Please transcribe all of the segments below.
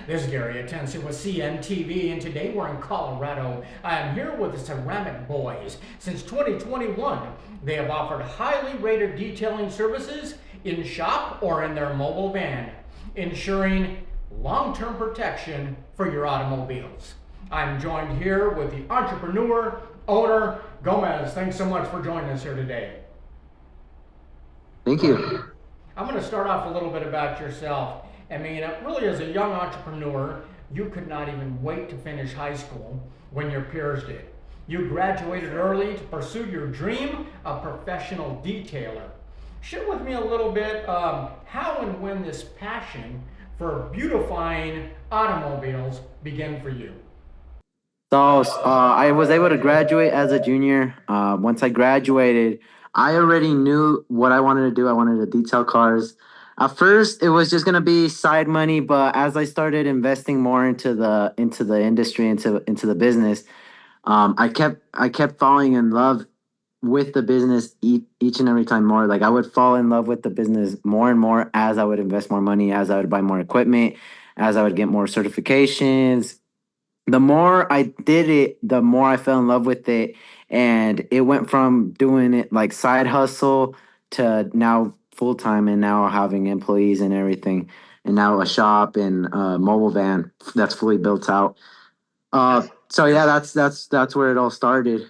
This is Gary Atencio with CNTV, and today we're in Colorado. I'm here with the Ceramic Boys. Since 2021, they have offered highly rated detailing services in shop or in their mobile van, ensuring long-term protection for your automobiles. I'm joined here with the entrepreneur, owner, Gomez. Thanks so much for joining us here today. Thank you. I'm going to start off a little bit about yourself. I mean, really, as a young entrepreneur, you could not even wait to finish high school when your peers did. You graduated early to pursue your dream of professional detailer. Share with me a little bit how and when this passion for beautifying automobiles began for you. I was able to graduate as a junior. Once I graduated, I already knew what I wanted to do. I wanted to detail cars. At first, it was just gonna be side money, but as I started investing more into the industry, into the business, I kept falling in love with the business each and every time more. Like I would fall in love with the business more and more as I would invest more money, as I would buy more equipment, as I would get more certifications. The more I did it, the more I fell in love with it. And it went from doing it like side hustle to now full time and now having employees and everything. And now a shop and a mobile van that's fully built out. So yeah, that's where it all started.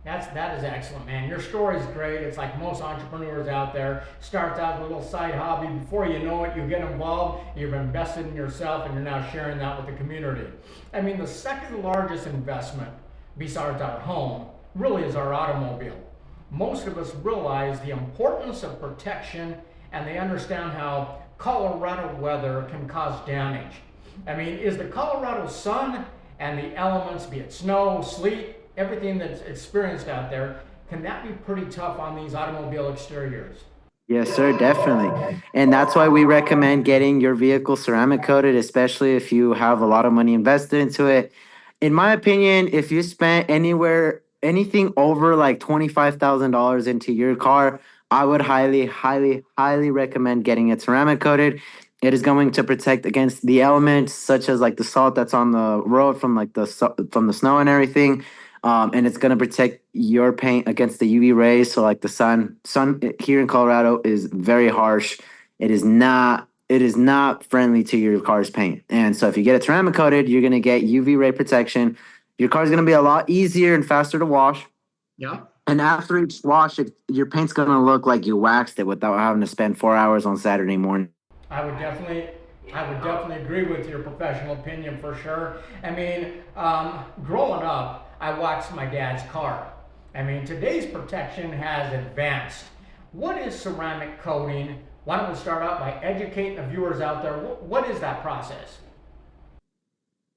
That is excellent, man. Your story is great. It's like most entrepreneurs out there. Starts out with a little side hobby. Before you know it, you get involved. You've invested in yourself, and you're now sharing that with the community. I mean, the second largest investment, besides our home, really is our automobile. Most of us realize the importance of protection, and they understand how Colorado weather can cause damage. I mean, is the Colorado sun and the elements, be it snow, sleet, everything that's experienced out there, can that be pretty tough on these automobile exteriors? Yes, sir, definitely. And that's why we recommend getting your vehicle ceramic coated, especially if you have a lot of money invested into it. In my opinion, if you spent anything over like $25,000 into your car, I would highly, highly, highly recommend getting it ceramic coated. It is going to protect against the elements such as like the salt that's on the road from like from the snow and everything. And it's gonna protect your paint against the UV rays. So like the sun here in Colorado is very harsh. It is not friendly to your car's paint. And so if you get it ceramic coated, you're gonna get UV ray protection. Your car's gonna be a lot easier and faster to wash. Yeah. And after each wash, your paint's gonna look like you waxed it without having to spend 4 hours on Saturday morning. I would definitely, I would definitely agree with your professional opinion for sure. I mean, growing up, I watched my dad's car. I mean, today's protection has advanced. What is ceramic coating? Why don't we start out by educating the viewers out there? What is that process?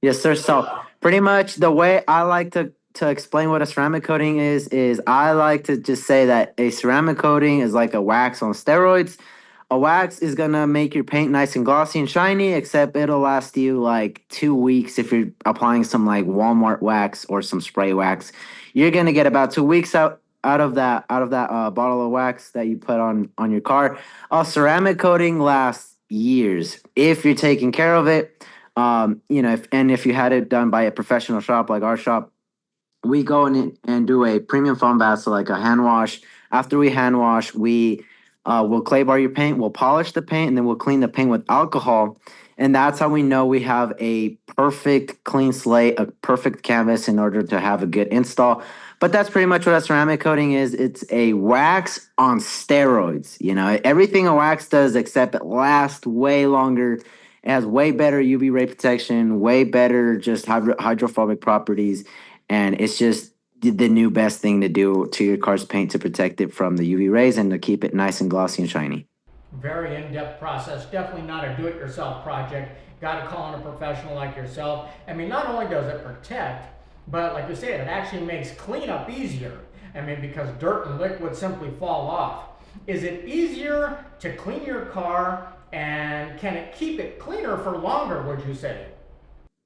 Yes, sir. So pretty much the way I like to explain what a ceramic coating is I like to just say that a ceramic coating is like a wax on steroids. A wax is gonna make your paint nice and glossy and shiny, except it'll last you like 2 weeks if you're applying some like Walmart wax or some spray wax. You're gonna get about 2 weeks out of that bottle of wax that you put on your car. A ceramic coating lasts years if you're taking care of it. If you had it done by a professional shop like our shop, we go in and do a premium foam bath, so like a hand wash. After we hand wash, we'll clay bar your paint, we'll polish the paint, and then we'll clean the paint with alcohol. And that's how we know we have a perfect clean slate, a perfect canvas in order to have a good install. But that's pretty much what a ceramic coating is. It's a wax on steroids. You know, everything a wax does except it lasts way longer. It has way better UV ray protection, way better just hydrophobic properties, and it's just the new best thing to do to your car's paint to protect it from the UV rays and to keep it nice and glossy and shiny. Very in-depth process. Definitely not a do-it-yourself project. Got to call in a professional like yourself. I mean, not only does it protect, but like you said, it actually makes cleanup easier. I mean, because dirt and liquid simply fall off. Is it easier to clean your car, and can it keep it cleaner for longer, would you say?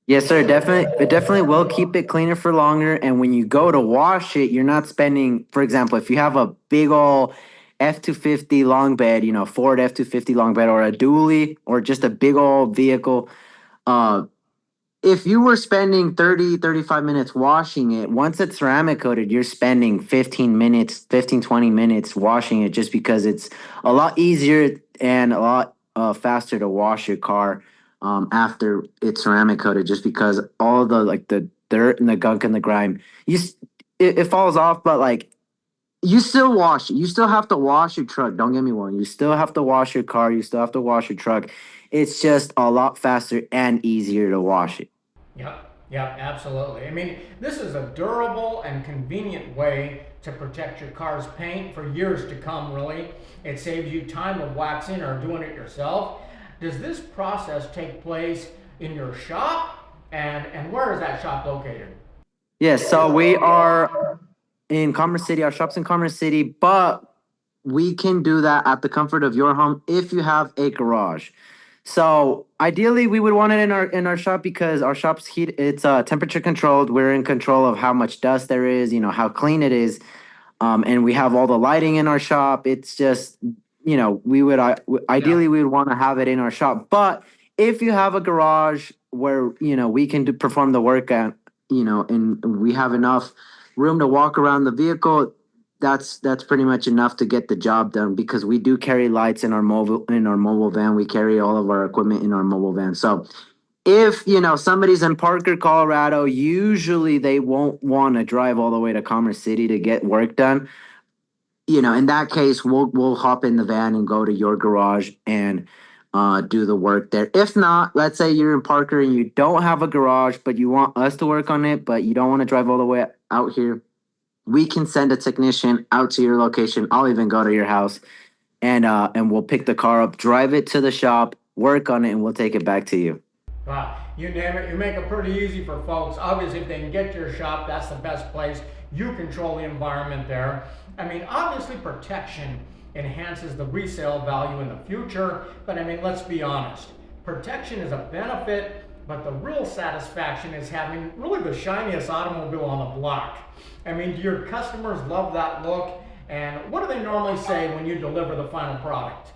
Yes, sir. Definitely, it definitely will keep it cleaner for longer. And when you go to wash it, you're not spending, for example, if you have a big old F-250 long bed, Ford F-250 long bed, or a dually, or just a big old vehicle, uh, if you were spending 30, 35 minutes washing it, once it's ceramic coated, you're spending 15 minutes, 15, 20 minutes washing it, just because it's a lot easier and a lot faster to wash your car after it's ceramic coated, just because all the like the dirt and the gunk and the grime, it falls off, but like you still wash it. You still have to wash your truck. Don't get me wrong. You still have to wash your car. You still have to wash your truck. It's just a lot faster and easier to wash it. Yep, yep, absolutely. I mean, this is a durable and convenient way to protect your car's paint for years to come, really. It saves you time of waxing or doing it yourself. Does this process take place in your shop? And where is that shop located? Yes, so we are in Commerce City. Our shop's in Commerce City, but we can do that at the comfort of your home if you have a garage. So ideally, we would want it in our shop, because our shop's heat, it's temperature controlled. We're in control of how much dust there is, how clean it is, and we have all the lighting in our shop. It's just, we would Yeah. ideally we would want to have it in our shop. But if you have a garage where we can perform the work at, and we have enough room to walk around the vehicle, that's pretty much enough to get the job done, because we do carry lights in our mobile van. We carry all of our equipment in our mobile van. So if somebody's in Parker, Colorado, usually they won't want to drive all the way to Commerce City to get work done. In that case, we'll hop in the van and go to your garage and do the work there. If not, let's say you're in Parker and you don't have a garage, but you want us to work on it, but you don't want to drive all the way out here, we can send a technician out to your location. I'll even go to your house, and we'll pick the car up, drive it to the shop, work on it, and we'll take it back to you. Wow, you name it, you make it pretty easy for folks. Obviously, if they can get to your shop, that's the best place. You control the environment there. I mean, obviously, protection enhances the resale value in the future, but I mean, let's be honest. Protection is a benefit, but the real satisfaction is having really the shiniest automobile on the block. I mean, do your customers love that look? And what do they normally say when you deliver the final product?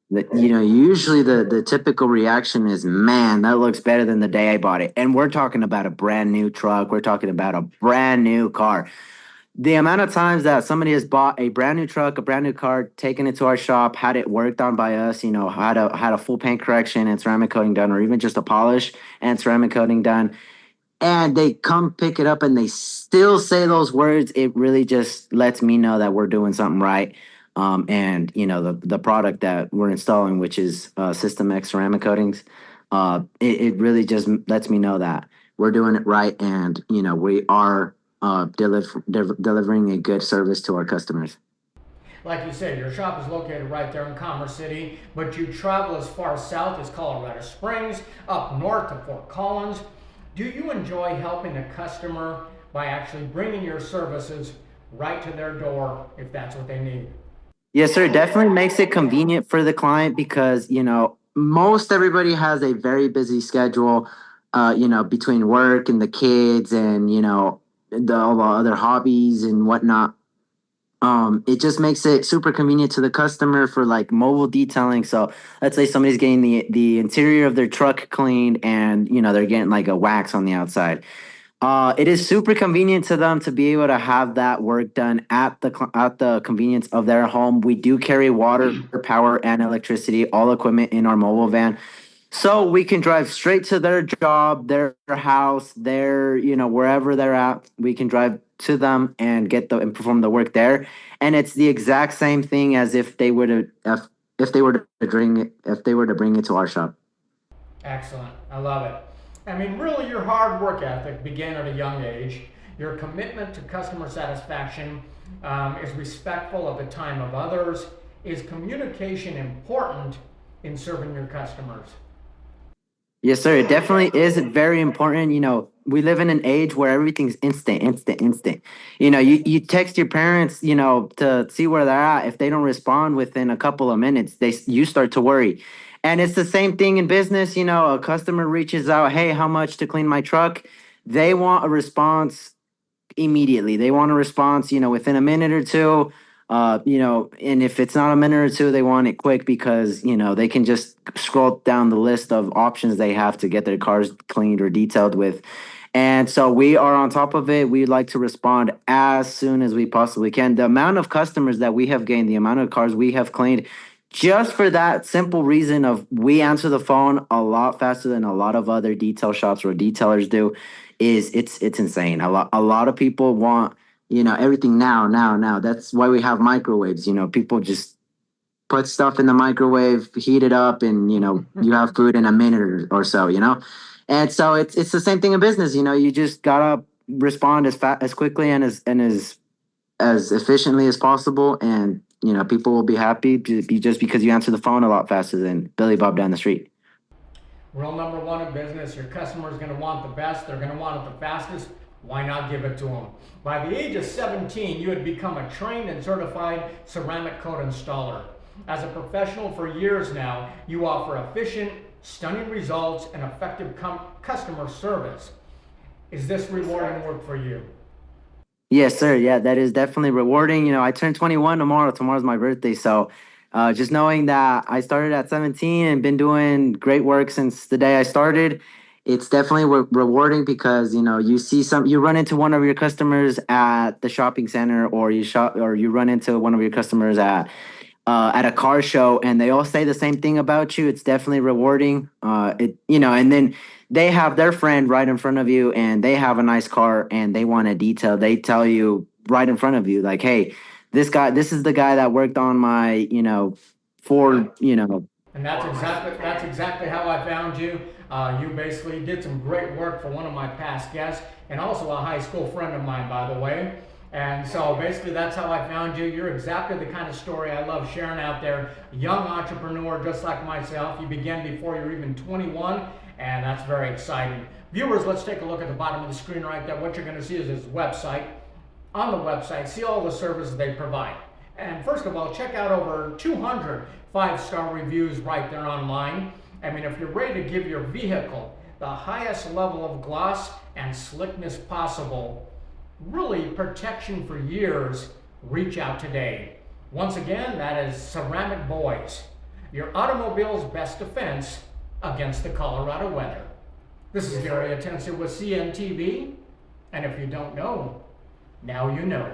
Usually the typical reaction is, man, that looks better than the day I bought it. And we're talking about a brand new truck. We're talking about a brand new car. The amount of times that somebody has bought a brand new truck, a brand new car, taken it to our shop, had it worked on by us, had a full paint correction and ceramic coating done, or even just a polish and ceramic coating done, and they come pick it up and they still say those words, it really just lets me know that we're doing something right. And the product that we're installing, which is System X ceramic coatings, it really just lets me know that we're doing it right, and we are delivering a good service to our customers. Like you said, your shop is located right there in Commerce City, but you travel as far south as Colorado Springs, up north to Fort Collins. Do you enjoy helping the customer by actually bringing your services right to their door if that's what they need? Yes, sir. It definitely makes it convenient for the client, because, most everybody has a very busy schedule, between work and the kids and, all the other hobbies and whatnot. It just makes it super convenient to the customer for like mobile detailing. So let's say somebody's getting the interior of their truck cleaned, and, they're getting like a wax on the outside. It is super convenient to them to be able to have that work done at the convenience of their home. We do carry water, power, and electricity, all equipment in our mobile van, so we can drive straight to their job, their house, wherever they're at. We can drive to them and and perform the work there. And it's the exact same thing as if they were to bring it to our shop. Excellent. I love it. I mean, really, your hard work ethic began at a young age. Your commitment to customer satisfaction is respectful of the time of others. Is communication important in serving your customers? Yes, sir. It definitely is very important. We live in an age where everything's instant, instant, instant. You text your parents, to see where they're at. If they don't respond within a couple of minutes, you start to worry. And it's the same thing in business. A customer reaches out, hey, how much to clean my truck? They want a response immediately. They want a response, within a minute or two. And if it's not a minute or two, they want it quick because, they can just scroll down the list of options they have to get their cars cleaned or detailed with. And so we are on top of it. We'd like to respond as soon as we possibly can. The amount of customers that we have gained, the amount of cars we have cleaned, just for that simple reason of we answer the phone a lot faster than a lot of other detail shops or detailers do, it's insane. A lot of people want everything now, now, now. That's why we have microwaves. People just put stuff in the microwave, heat it up, and you have food in a minute or so. And so it's the same thing in business. You just gotta respond as quickly and as efficiently as possible, and people will be happy just because you answer the phone a lot faster than Billy Bob down the street. Rule number one in business, your customer is going to want the best. They're going to want it the fastest. Why not give it to them? By the age of 17, you had become a trained and certified ceramic coat installer. As a professional for years now, you offer efficient, stunning results and effective customer service. Is this rewarding work for you? Yes, sir. Yeah, that is definitely rewarding. I turn 21 tomorrow. Tomorrow's my birthday. So just knowing that I started at 17 and been doing great work since the day I started, it's definitely rewarding because, you run into one of your customers at the shopping center, or you run into one of your customers at a car show, and they all say the same thing about you. It's definitely rewarding. And then they have their friend right in front of you, and they have a nice car, and they want a detail. They tell you right in front of you, like, "Hey, this is the guy that worked on my, Ford, And that's exactly how I found you. You basically did some great work for one of my past guests, and also a high school friend of mine, by the way. And so basically that's how I found you. You're exactly the kind of story I love sharing out there. A young entrepreneur just like myself. You began before you're even 21, and that's very exciting. Viewers, let's take a look at the bottom of the screen right there. What you're going to see is his website. On the website, see all the services they provide. And first of all, check out over 200 5-star reviews right there online. I mean, if you're ready to give your vehicle the highest level of gloss and slickness possible, really protection for years, reach out today. Once again, that is Ceramic Boyz, your automobile's best defense against the Colorado weather. This is Gary Atencio with CNTV, and if you don't know, now you know.